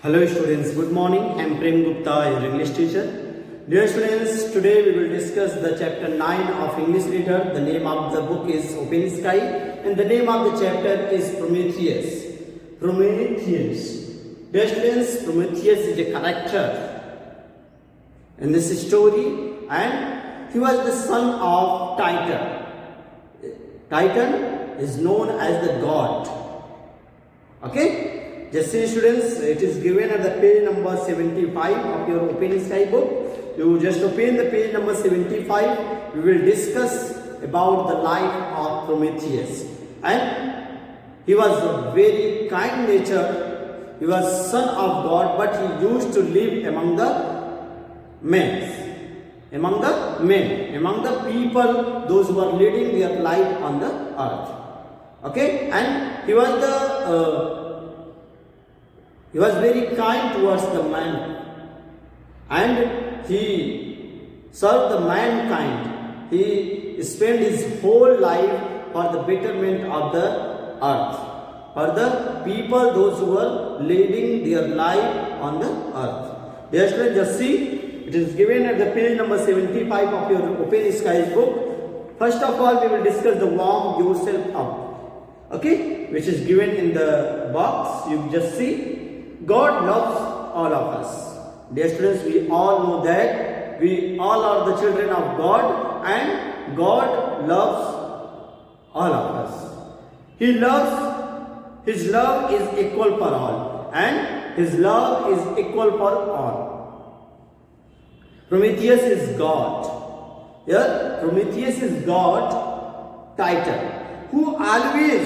Hello students, good morning. I am Prem Gupta, your English teacher. Dear students, today we will discuss the chapter 9 of English Reader. The name of the book is Open Sky and the name of the chapter is Prometheus. Prometheus. Dear students, Prometheus is a character in this story and he was the son of Titan. Titan is known as the god. Okay? Just see students, it is given at the page number 75 of your Open Sky book. You just open the page number 75. We will discuss about the life of Prometheus. And he was a very kind nature. He was son of God, but he used to live among the men. Among the people, those who are leading their life on the earth. Okay? And he was very kind towards the man and he served the mankind. He spent his whole life for the betterment of the earth, for the people, those who were leading their life on the earth. Dear students, just see, it is given at the page number 75 of your Open Skies book. First of all, we will discuss the warm yourself up, okay, which is given in the box. You just see. God loves all of us. Dear students, we all know that we all are the children of God and God loves all of us. His love is equal for all and His love is equal for all. Prometheus is God. Here, Prometheus is God, Titan, who always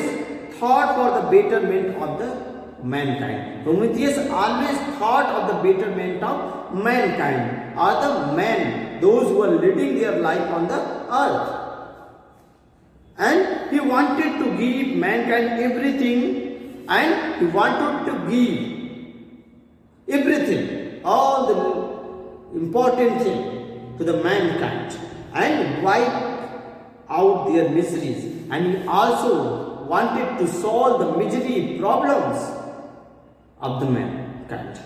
thought for the betterment of the mankind. Prometheus always thought of the betterment of mankind, or the men, those who are leading their life on the earth. And he wanted to give mankind everything, and he wanted to give everything, all the important thing to the mankind, and wipe out their miseries. And he also wanted to solve the misery problems of the mankind.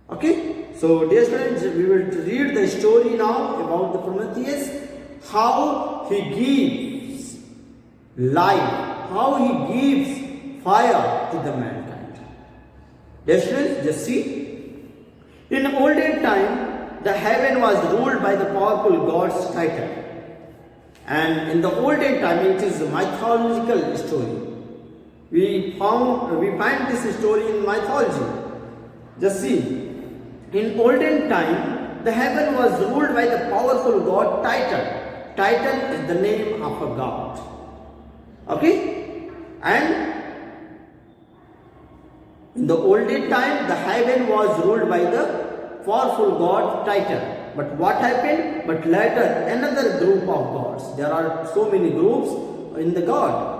Okay, so dear students, we will read the story now about the Prometheus, how he gives life, how he gives fire to the mankind. Dear students, just see, in olden time, the heaven was ruled by the powerful gods Titan, and in the olden time, it is a mythological story. We find this story in mythology. Just see, in olden time, the heaven was ruled by the powerful god Titan. Titan is the name of a god. Okay? And in the olden time, the heaven was ruled by the powerful god Titan. But what happened? But later, another group of gods. There are so many groups in the god.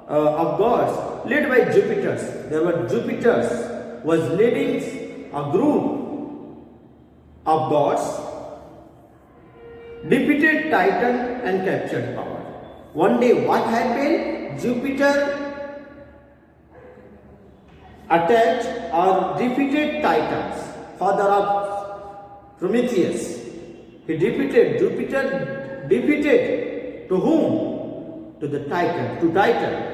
Of gods led by Jupiters. There were Jupiters was leading a group of gods, defeated Titan and captured power. One day what happened? Jupiter attacked or defeated Titans, father of Prometheus. He defeated Jupiter, defeated to whom? To the Titan, to Titan,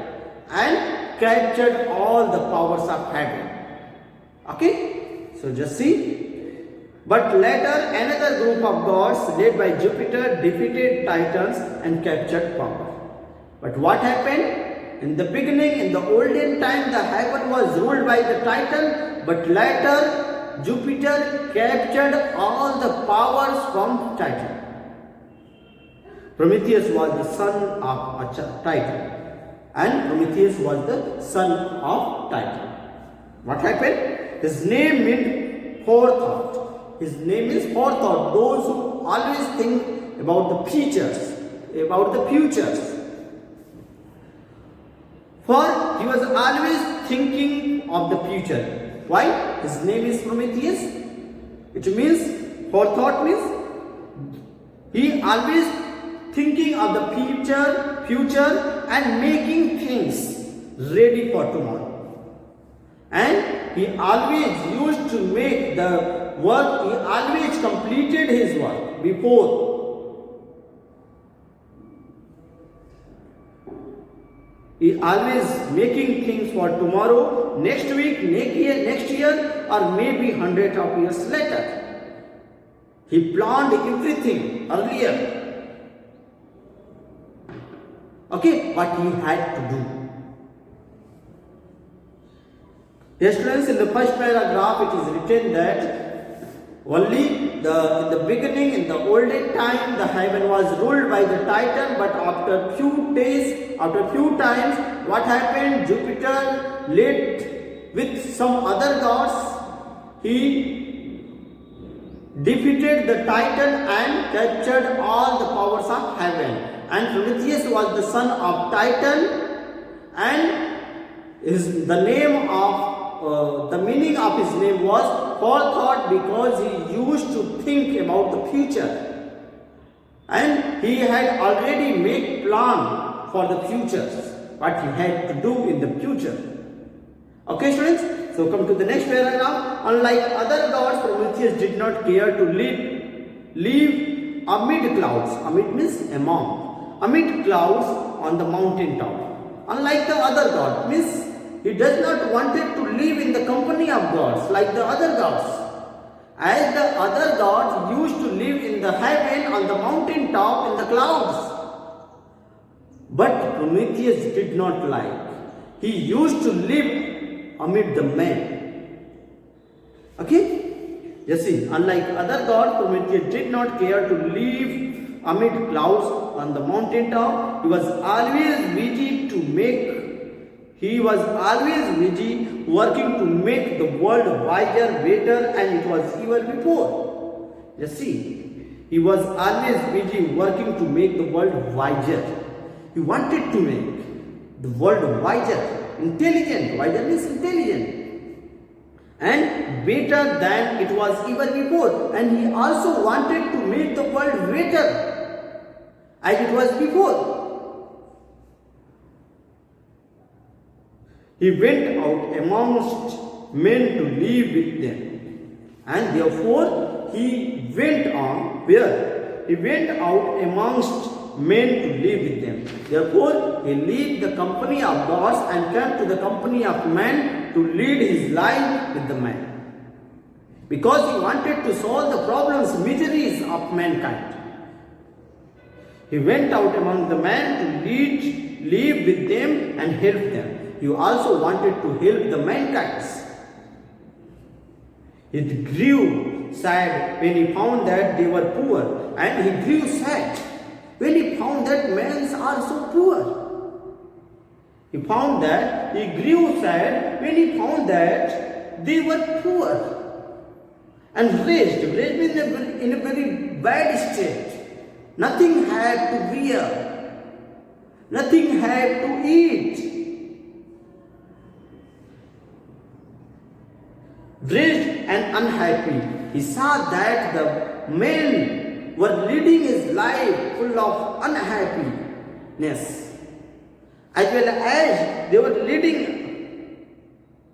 and captured all the powers of heaven. Okay, so just see. But later another group of gods led by Jupiter defeated Titans and captured power. But what happened? In the beginning, in the olden time, the heaven was ruled by the Titan, but later Jupiter captured all the powers from Titan. Prometheus was the son of a Titan. And Prometheus was the son of Titan. What happened? His name meant forethought. His name is forethought. Those who always think about the futures. For he was always thinking of the future. Why? His name is Prometheus. It means, forethought means, he always thinking of the future and making things ready for tomorrow. and he always used to make the work, he always completed his work before. He always making things for tomorrow, next week, next year, or maybe hundred of years later. He planned everything earlier. Okay, what he had to do. Dear students, in the first paragraph it is written that only in the beginning, in the olden time, the heaven was ruled by the Titan, but after few days, after few times, what happened? Jupiter led with some other gods. He defeated the Titan and captured all the powers of heaven. And Prometheus was the son of Titan, and the name of the meaning of his name was forethought, because he used to think about the future, and he had already made plan for the futures, what he had to do in the future. Okay, students, so come to the next paragraph. Unlike other gods, Prometheus did not care to live amid clouds. Amid means among. Amid clouds on the mountain top. Unlike the other god, means he does not wanted to live in the company of gods like the other gods. As the other gods used to live in the heaven, on the mountain top, in the clouds. But Prometheus did not like. He used to live amid the men. Okay? You see, unlike other gods, Prometheus did not care to live amid clouds on the mountain top. He was always busy working to make the world wiser, better, and it was even before. You see, he was always busy working to make the world wiser. He wanted to make the world wiser, intelligent. Wiser means intelligent, and better than it was even before. And he also wanted to make the world better as it was before. He went out amongst men to live with them, and therefore he went on where? He went out amongst men to live with them. Therefore he left the company of gods and came to the company of men to lead his life with the men, because he wanted to solve the problems, miseries of mankind. He went out among the men to live with them and help them. He also wanted to help the mankind. He grew sad when he found that they were poor, and he grew sad when he found that men are so poor. He grew sad when he found that they were poor and raised means in a very bad state. Nothing had to wear, nothing had to eat. Raised and unhappy, he saw that the men were leading his life full of unhappiness, as well as they were leading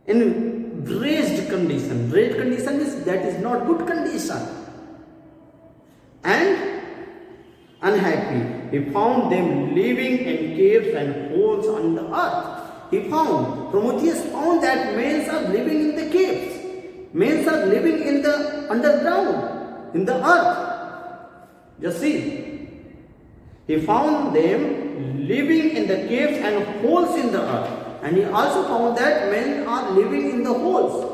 in raised condition. Raised condition is that is not good condition, and unhappy. He found them living in caves and holes on the earth. Prometheus found that men are living in the caves. Men are living in the underground, in the earth. You see, he found them living in the caves and holes in the earth. And he also found that men are living in the holes.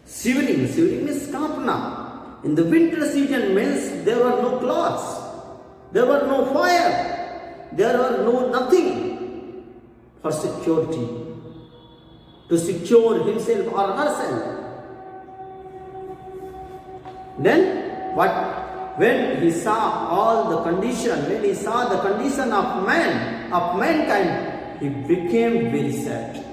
Shivering means kampna. In the winter season means there were no clothes, there were no fire, there were no nothing for security, to secure himself or herself. Then when he saw all the condition, when he saw the condition of mankind, he became very sad.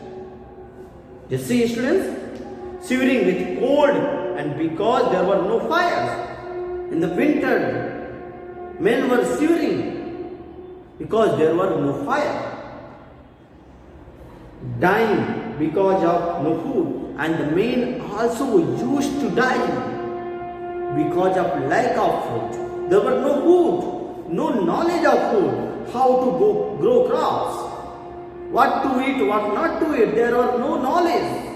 You see, students, shivering with cold, and because there were no fires. In the winter, men were shivering because there were no fire. dying because of no food, and the men also used to die because of lack of food. There were no food, no knowledge of food, how to grow crops, what to eat, what not to eat. There were no knowledge.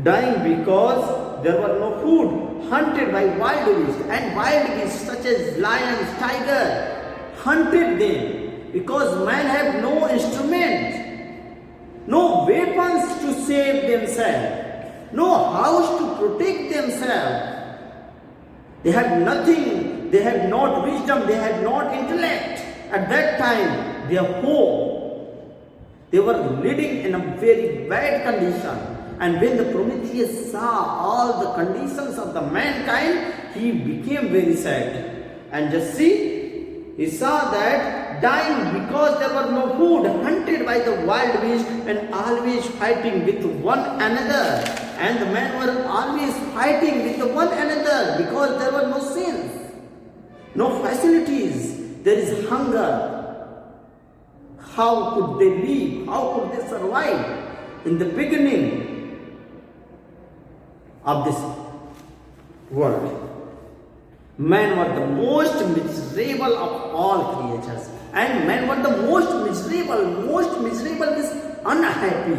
Dying because there were no food, hunted by wild beasts, and wild beasts such as lions, tiger, hunted them because man had no instrument, no weapons to save themselves, no house to protect themselves. They had nothing, they had not wisdom, they had not intellect. At that time, therefore, they were living in a very bad condition. And when the Prometheus saw all the conditions of the mankind, he became very sad. And just see, he saw that dying because there was no food, hunted by the wild beasts, and always fighting with one another. And the men were always fighting with one another because there were no sins, no facilities, there is hunger. How could they live? How could they survive? In the beginning of this world, men were the most miserable of all creatures, and men were the most miserable is unhappy.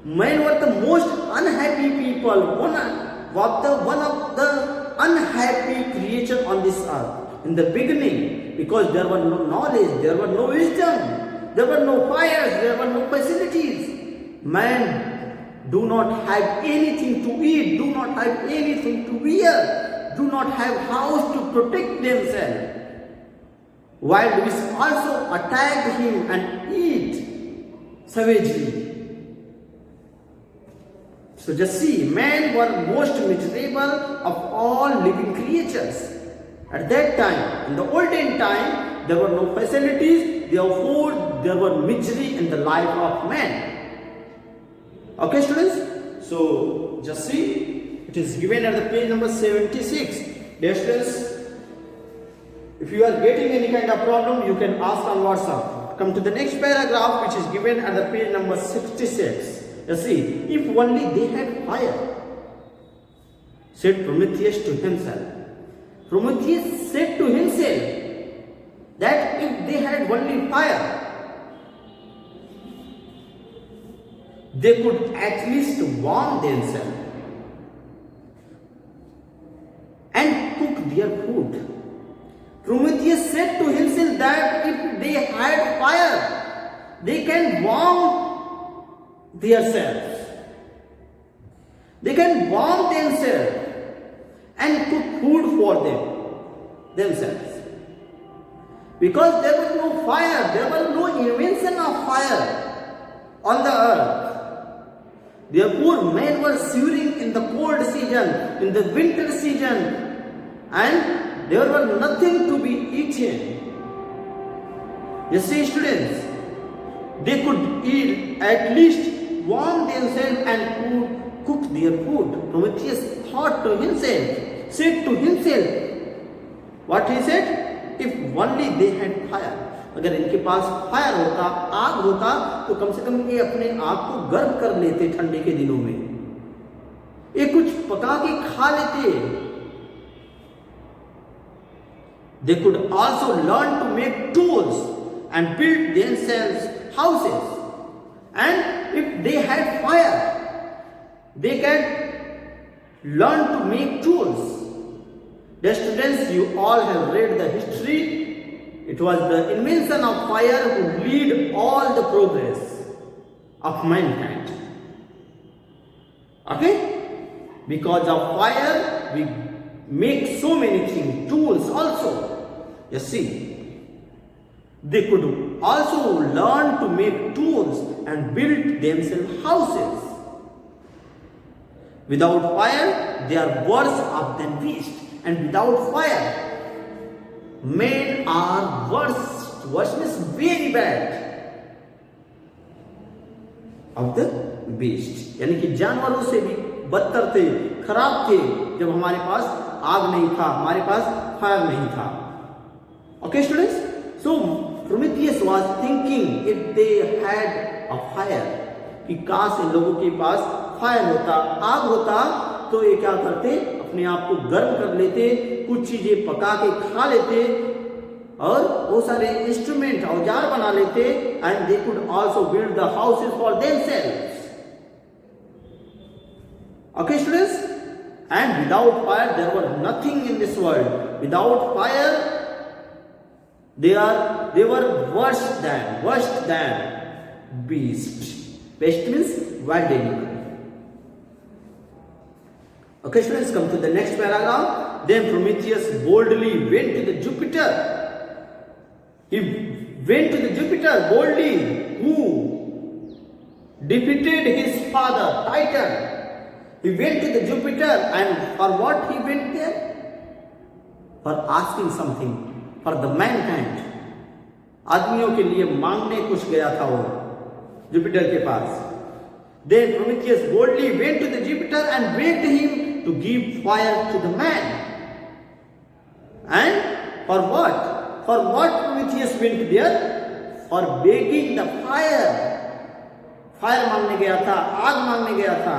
Men were the most unhappy people, one of the unhappy creature on this earth in the beginning, because there were no knowledge, there were no wisdom, there were no fires, there were no facilities. Man do not have anything to eat, do not have anything to wear, do not have house to protect themselves. Wild beasts also attacked him and eat savagely. So just see, men were most miserable of all living creatures. At that time, in the olden time, there were no facilities, therefore there were misery in the life of man. Okay, students? So, just see, it is given at the page number 76. Dear students, if you are getting any kind of problem, you can ask on WhatsApp. Come to the next paragraph, which is given at the page number 66. You see, if only they had fire, said Prometheus to himself. Prometheus said to himself that if they had only fire, they could at least warm themselves and cook their food. Prometheus said to himself that if they had fire, they can warm themselves. They can warm themselves and cook food for themselves. Because there was no fire, there was no invention of fire on the earth. Therefore, men were shivering in the cold season, in the winter season, and there was nothing to be eaten. You see, students, they could eat, at least warm themselves and cook their food. Prometheus thought to himself, said to himself, what he said? If only they had fire. अगर इनके पास fire होता, आग होता, तो कम से कम ये अपने आप को गर्म कर लेते ठंडे के दिनों में, ये कुछ पका के खा लेते. They could also learn to make tools and build themselves houses. And if they had fire, they can learn to make tools. Dear students, you all have read the history. It was the invention of fire who lead all the progress of mankind. Okay? Because of fire, we make so many things, tools also. You see, they could also learn to make tools and build themselves houses. Without fire, they are worse off than beasts. And without fire, men are worse means very bad of the beast. यानी कि जानवरों से भी बदतर थे, खराब थे, जब हमारे पास आग नहीं था, हमारे पास फायर नहीं था. Okay, students? So Prometheus was thinking thinking if they had a fire, कि काश इन लोगों के पास फायर होता, आग होता, तो ये क्या करते, अपने आप को गर्म कर लेते, कुछ चीजें पका के खा लेते और बहुत सारे इंस्ट्रूमेंट औजार बना लेते, and they could also build the houses for themselves. Okay students, and without fire there was nothing in this world. Without fire they were worse than beast. Beast means wild animal. Okay students, come to the next paragraph. Then Prometheus boldly went to the Jupiter. He went to the Jupiter boldly, who defeated his father Titan. He went to the Jupiter, and for what he went there? For asking something for the mankind. आदमियों के लिए मांगने कुछ गया था वो Jupiter के पास. Then Prometheus boldly went to the Jupiter and begged him to give fire to the man. And for what? For what Prometheus went there? For begging the fire. Fire मांगने गया था, आग मांगने गया था.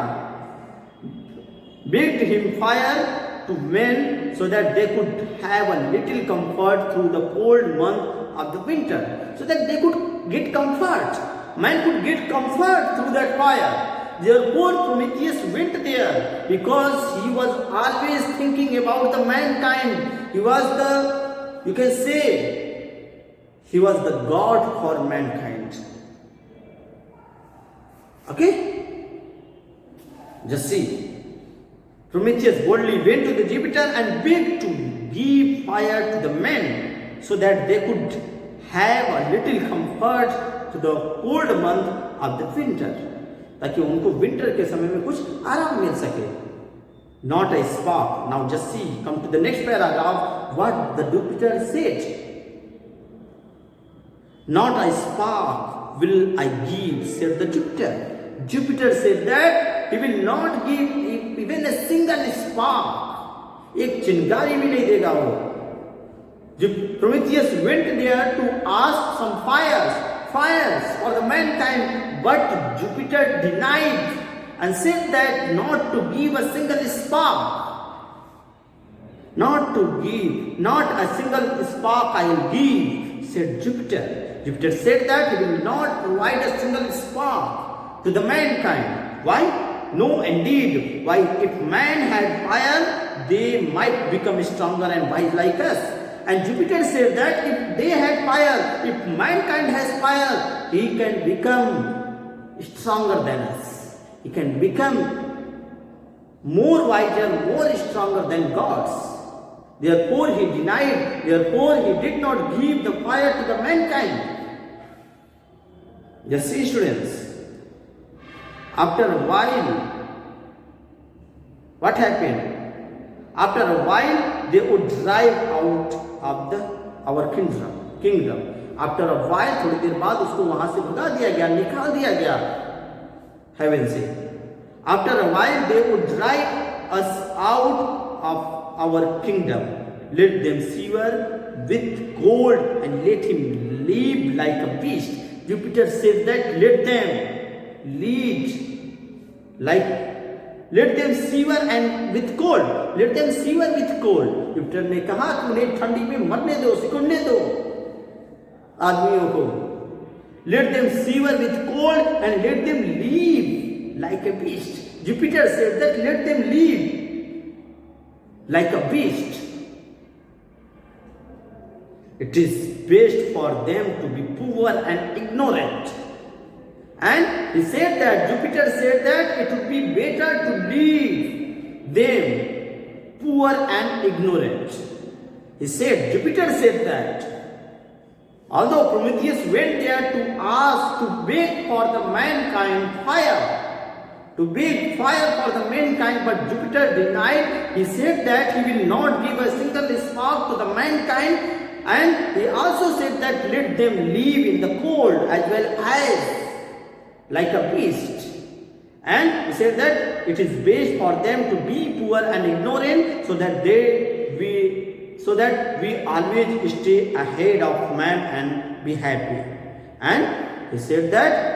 Begged him fire to men so that they could have a little comfort through the cold month of the winter. So that they could get comfort. Man could get comfort through that fire. Therefore Prometheus went there because he was always thinking about the mankind. He was the, you can say, he was the God for mankind. Okay? Just see. Prometheus boldly went to the Jupiter and begged to give fire to the men so that they could have a little comfort to the cold month of the winter. ताकि उनको winter के समय में कुछ आराम मिल सके. Not a spark. Now just see, come to the next paragraph, what the Jupiter said. Not a spark will I give, said the Jupiter. Jupiter said that he will not give even a single spark. एक चिंगारी भी नहीं देगा वो. Prometheus went there to ask some fires for the mankind, but Jupiter denied and said that not to give a single spark. Not a single spark I will give, said Jupiter. Jupiter said that he will not provide a single spark to the mankind. Why? No, indeed. Why? If man had fire, they might become stronger and wise like us. And Jupiter said that if they had fire, if mankind has fire, he can become stronger than us. He can become more wiser, more stronger than gods. Therefore he denied, therefore he did not give the fire to the mankind. Just see students, after a while, what happened? After a while, they would drive out of our kingdom. After a while, थोड़ी देर बाद उसको वहां से भगा दिया गया, निकाल दिया गया heaven से. After a while, they would drive us out of our kingdom. Let them shiver with cold and let him live like a beast. Jupiter says that let them shiver and with cold. Let them shiver with cold. Jupiter ने कहा कि उन्हें ठंडी में मरने दो, सिकुड़ने दो आदमियों को. Let them shiver with cold and let them live like a beast. Jupiter said that let them live like a beast. It is best for them to be poor and ignorant. And he said that, Jupiter said that it would be better to leave them poor and ignorant. He said, Jupiter said that. Although Prometheus went there to beg for the mankind fire, but Jupiter denied. He said that he will not give a single spark to the mankind, and he also said that let them live in the cold as well as like a beast. And he said that it is best for them to be poor and ignorant so that we always stay ahead of man and be happy. And he said that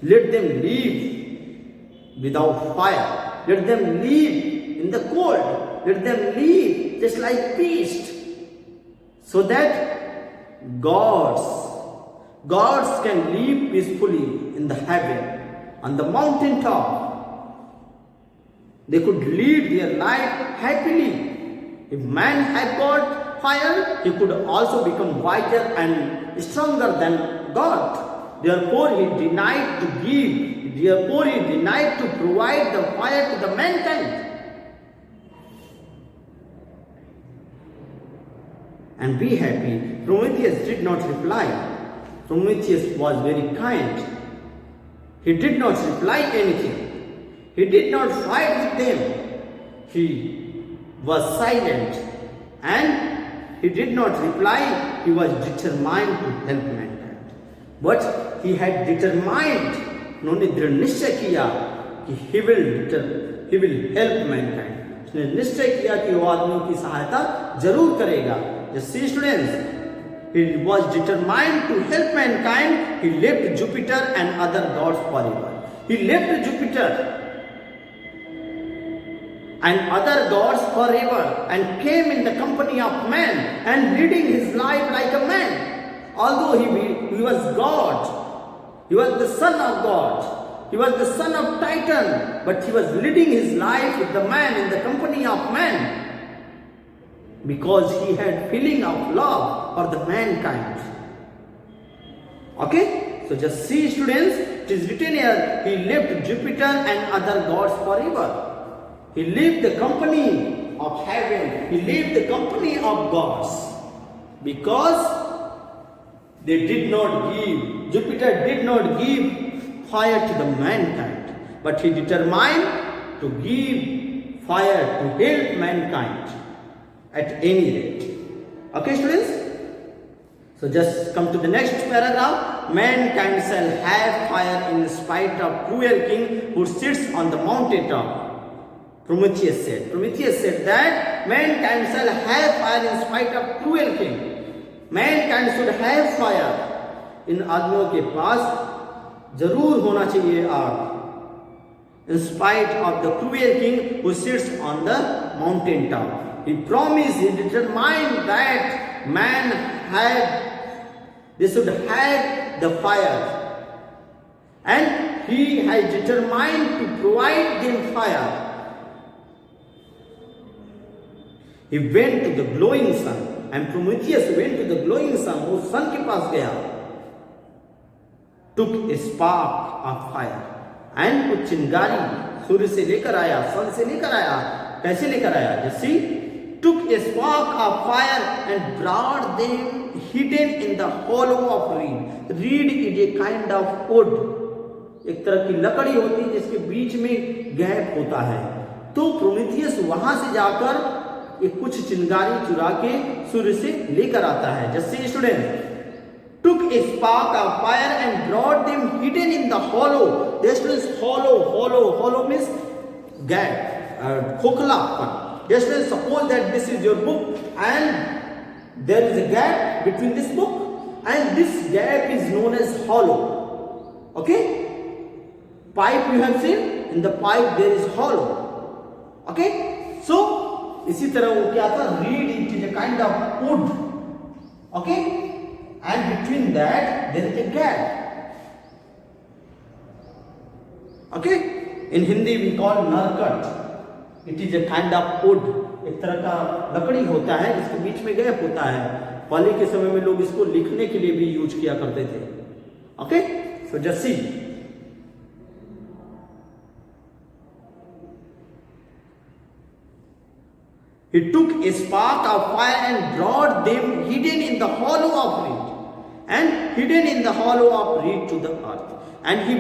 let them live without fire. Let them live in the cold. Let them live just like beasts. So that gods can live peacefully in the heaven, on the mountain top. They could lead their life happily. If man had got fire, he could also become wiser and stronger than God. Therefore, he denied to give. Therefore, he denied to provide the fire to the mankind. And be happy. Prometheus did not reply. Prometheus was very kind. He did not reply anything. He did not fight with them. He was silent and he did not reply. He was determined to help mankind. But he had determined, उन्होंने दृढ़ निश्चय किया कि he will help mankind. उसने निश्चय किया कि वो आदमियों की सहायता जरूर करेगा. Just see students, he was determined to help mankind. He left Jupiter and other gods forever. He left Jupiter and other gods forever and came in the company of man and leading his life like a man. Although he was God, he was the son of God, he was the son of Titan, but he was leading his life with the man in the company of man because he had feeling of love for the mankind. Okay? So just see students, it is written here, he left Jupiter and other gods forever. He left the company of heaven. He left the company of gods. Because they did not give, Jupiter did not give fire to the mankind. But he determined to give fire to help mankind at any rate. Okay students? So just come to the next paragraph. Mankind shall have fire in spite of cruel king who sits on the mountain top. Prometheus said that mankind shall have fire in spite of cruel king. Mankind should have fire. इन आदमियों के पास जरूर होना चाहिए आग. In spite of the cruel king who sits on the mountain top. He promised, he determined that they should have the fire. And he has determined to provide them fire. He went to the glowing sun, and Prometheus went to the glowing sun. वो sun के पास गया, took a spark of fire, and कुछ चिंगारी सूर्य से लेकर आया, sun से लेकर आया. कैसे लेकर आया? Just see, took a spark of fire and brought them hidden in the hollow of reed. Reed is a kind of wood. एक तरह की लकड़ी होती है जिसके बीच में गैप होता है. तो प्रोमेथियस वहां से जाकर एक कुछ चिंगारी चुरा के सूर्य से लेकर आता है. Just see students, took a spark of fire and brought them hidden in the hollow. Yes students, hollow means gap, खोखलापन. Yes students, suppose that this is your book and there is a gap between this book and this gap is known as hollow. Okay? Pipe you have seen, in the pipe there is hollow. Okay? So इसी तरह वो क्या था, reed it is a kind of wood. Okay? And between that there is a gap. Okay? In Hindi we call narkat. It is a kind of wood. एक तरह का लकड़ी होता है जिसके बीच में गैप होता है. पहले के समय में लोग इसको लिखने के लिए भी यूज किया करते थे. Okay? So just see. He took a spark of fire and brought them hidden in the hollow of reed. And hidden in the hollow of reed to the earth. And he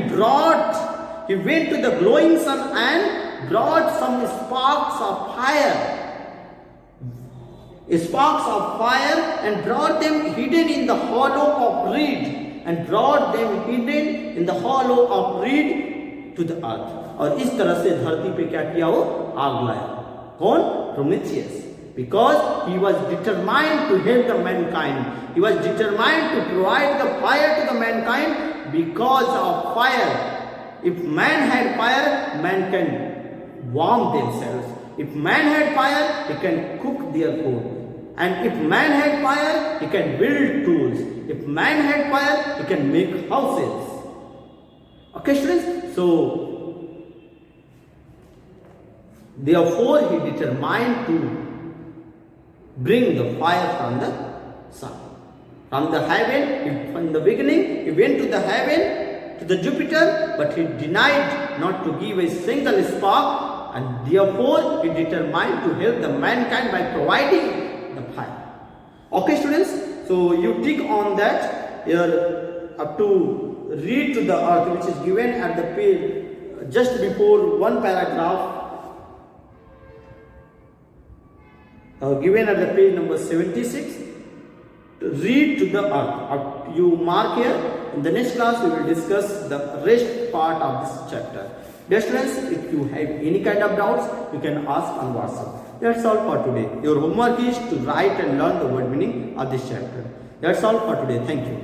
went to the glowing sun and brought some sparks of fire. Sparks of fire and brought them hidden in the hollow of reed. And brought them hidden in the hollow of reed to the earth. और इस तरह से धरती पे क्या किया, वो आग लाया. कौन? Prometheus. Because he was determined to help the mankind. He was determined to provide the fire to the mankind because of fire. If man had fire, man can warm themselves. If man had fire, he can cook their food. And if man had fire, he can build tools. If man had fire, he can make houses. Okay, students? So, therefore, he determined to bring the fire from the sun. From the heaven, in the beginning, he went to the heaven, to the Jupiter, but he denied not to give a single spark, and therefore he determined to help the mankind by providing the fire. Okay, students, so you tick on that here up to read to the earth, which is given at the page just before one paragraph, given at the page number 76. Read to the earth. You mark here. In the next class, we will discuss the rest part of this chapter. Dear students, if you have any kind of doubts, you can ask on WhatsApp. That's all for today. Your homework is to write and learn the word meaning of this chapter. That's all for today. Thank you.